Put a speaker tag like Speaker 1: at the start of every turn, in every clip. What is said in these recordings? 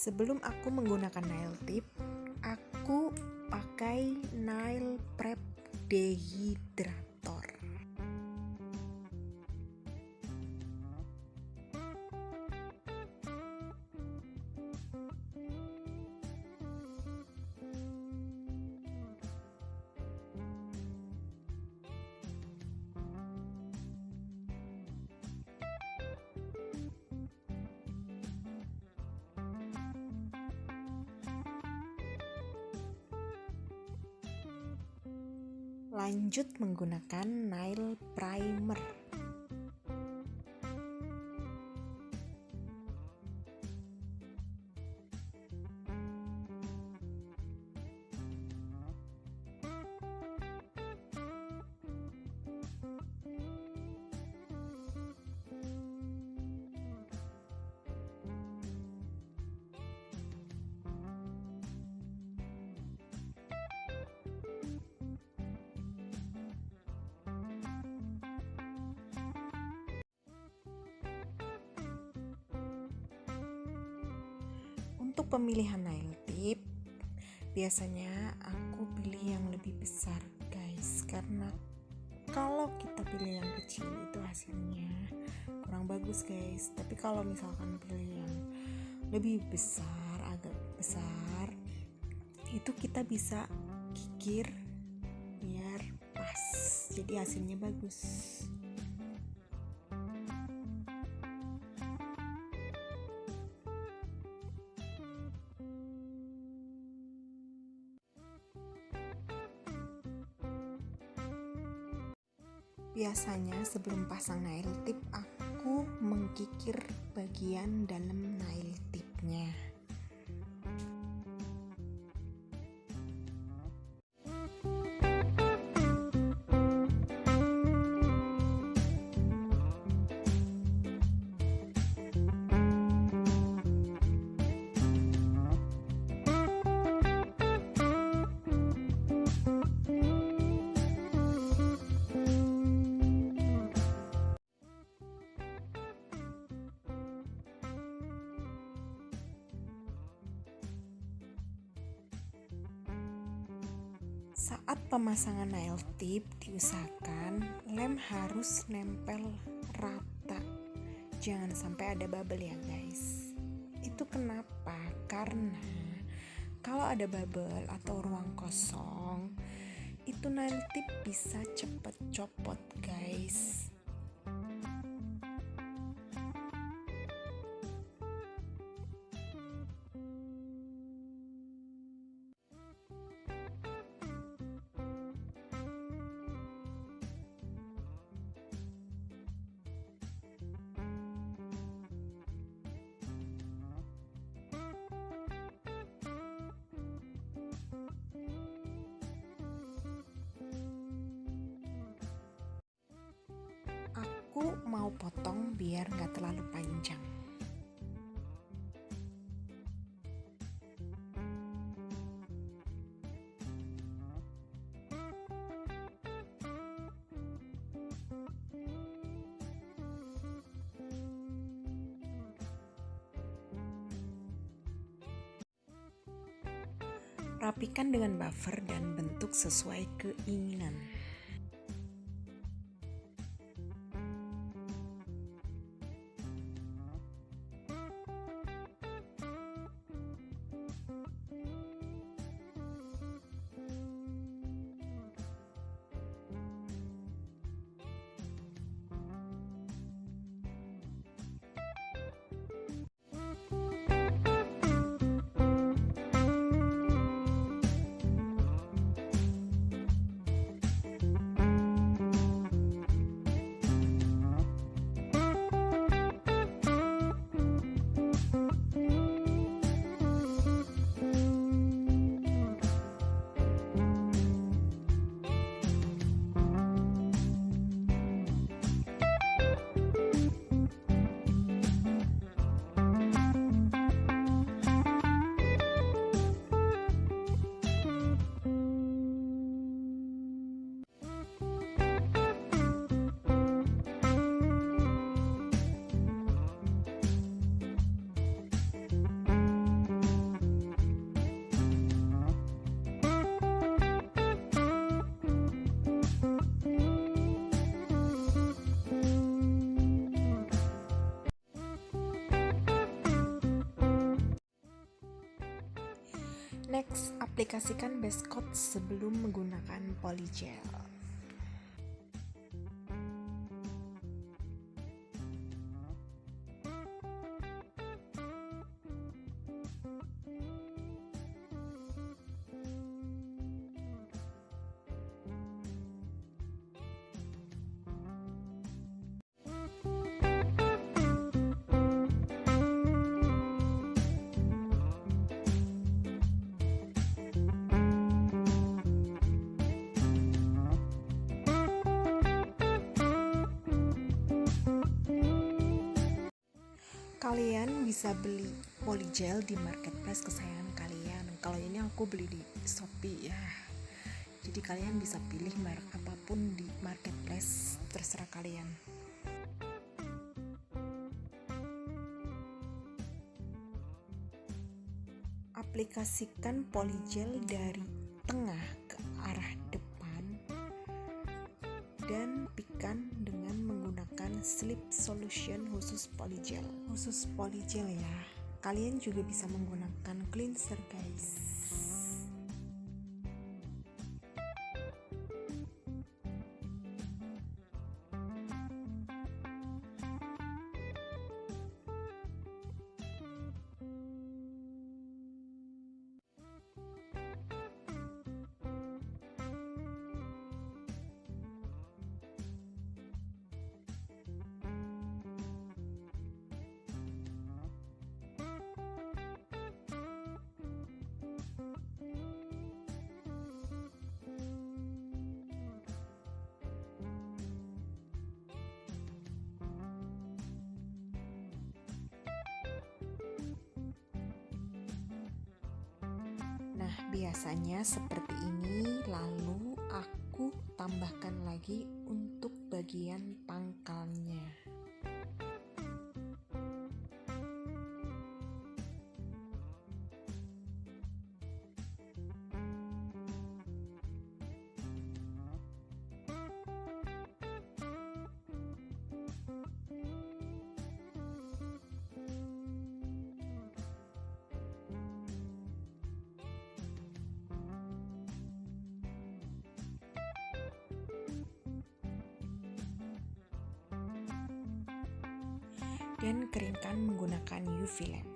Speaker 1: Sebelum aku menggunakan nail tip, aku pakai nail prep dehydrator. Lanjut menggunakan nail primer. Untuk pemilihan nail tip, biasanya aku pilih yang lebih besar guys, karena kalau kita pilih yang kecil itu hasilnya kurang bagus guys. Tapi kalau misalkan pilih yang lebih besar, agak besar, itu kita bisa kikir biar pas, jadi hasilnya bagus. Biasanya sebelum pasang nail tip, aku mengkikir bagian dalam nail tipnya. Saat pemasangan nail tip, diusahakan lem harus nempel rata, jangan sampai ada bubble ya guys. Itu kenapa? Karena kalau ada bubble atau ruang kosong, itu nail tip bisa cepet copot guys. Aku mau potong biar gak terlalu panjang. Rapikan dengan buffer dan bentuk sesuai keinginan. Next, aplikasikan base coat sebelum menggunakan polygel. Kalian bisa beli polygel di marketplace kesayangan kalian. Kalau ini aku beli di Shopee ya. Jadi kalian bisa pilih merek apapun di marketplace, terserah kalian. Aplikasikan polygel dari tengah ke arah depan dan rapikan dengan menggunakan slip solution khusus polygel ya. Kalian juga bisa menggunakan cleanser guys. Nah, biasanya seperti ini, lalu aku tambahkan lagi untuk bagian pangkalnya. Dan keringkan menggunakan UV lamp.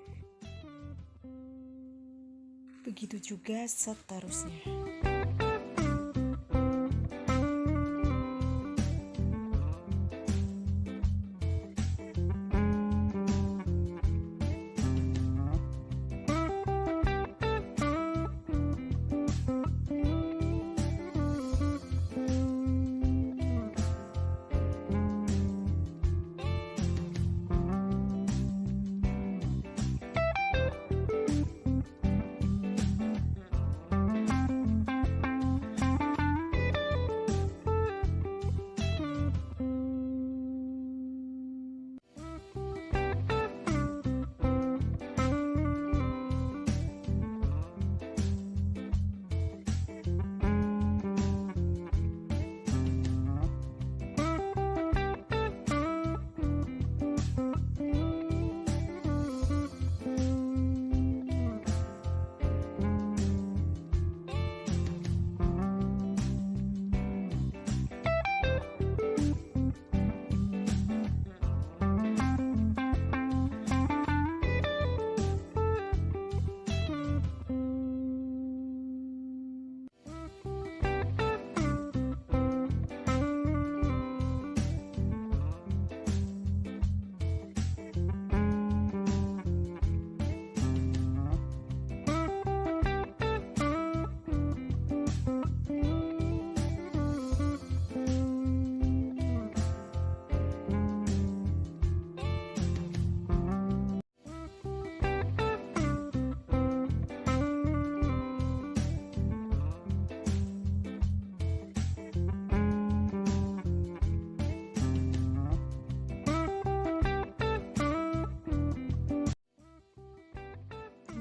Speaker 1: Begitu juga seterusnya.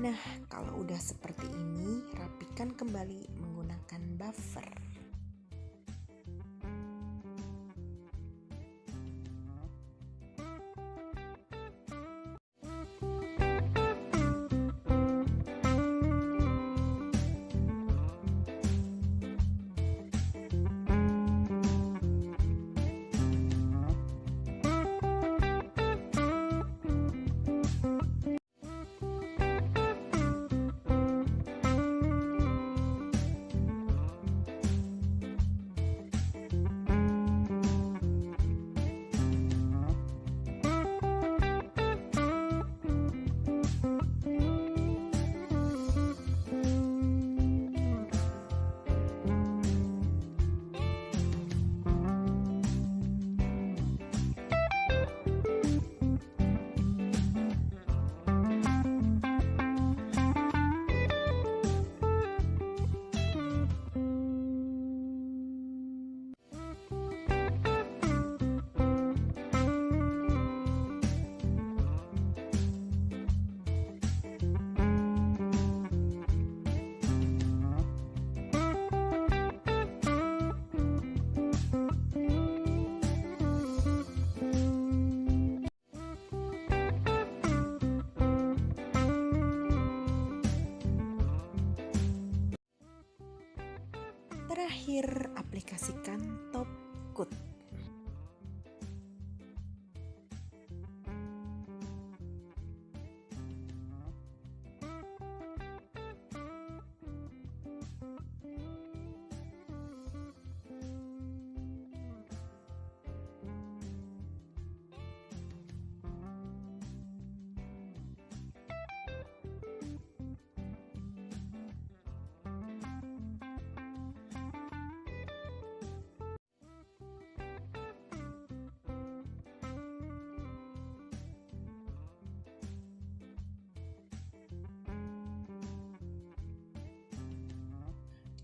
Speaker 1: Nah, kalau udah seperti ini, rapikan kembali menggunakan buffer. Terakhir, aplikasikan top coat.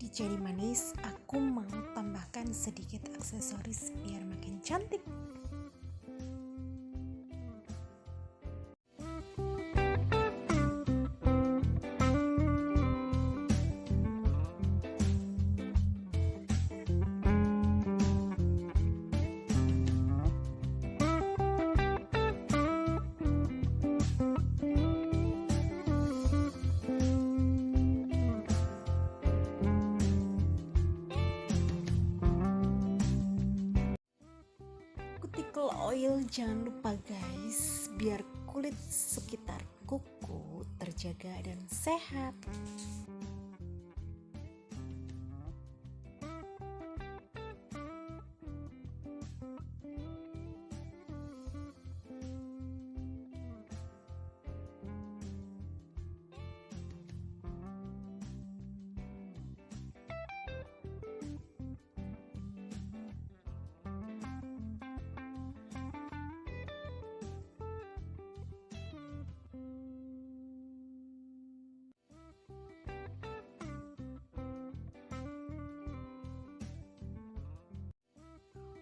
Speaker 1: Di jari manis, aku mau tambahkan sedikit aksesoris biar makin cantik. Cuticle oil jangan lupa guys, biar kulit sekitar kuku terjaga dan sehat.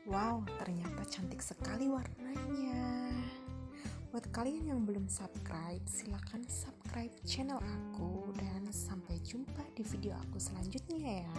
Speaker 1: Wow, ternyata cantik sekali warnanya. Buat kalian yang belum subscribe, silahkan subscribe channel aku. Dan sampai jumpa di video aku selanjutnya ya.